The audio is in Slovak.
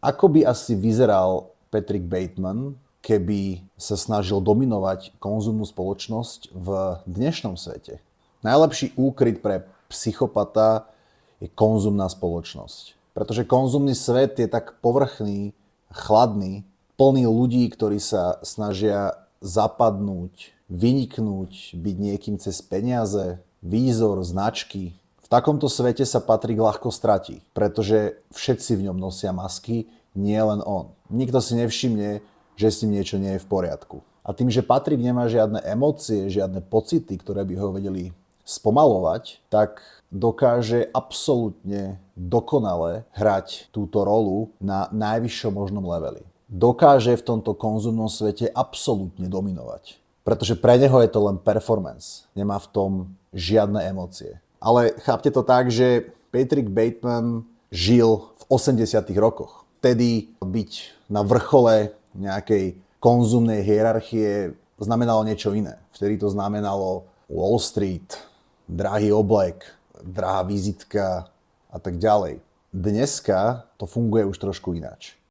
Ako by asi vyzeral Patrick Bateman, keby sa snažil dominovať konzumnú spoločnosť v dnešnom svete? Najlepší úkryt pre psychopata je konzumná spoločnosť. Pretože konzumný svet je tak povrchný, chladný, plný ľudí, ktorí sa snažia zapadnúť, vyniknúť, byť niekým cez peniaze, výzor, značky. V takomto svete sa Patrik ľahko stratí, pretože všetci v ňom nosia masky, nie len on. Nikto si nevšimne, že s ním niečo nie je v poriadku. A tým, že Patrik nemá žiadne emócie, žiadne pocity, ktoré by ho vedeli spomalovať, tak dokáže absolútne dokonale hrať túto rolu na najvyššom možnom leveli. Dokáže v tomto konzumnom svete absolútne dominovať. Pretože pre neho je to len performance. Nemá v tom žiadne emócie. Ale chápte to tak, že Patrick Bateman žil v 80. rokoch. Vtedy byť na vrchole nejakej konzumnej hierarchie znamenalo niečo iné. Vtedy to znamenalo Wall Street, drahý oblek, drahá vizitka a tak ďalej. Dneska to funguje už trošku ináč.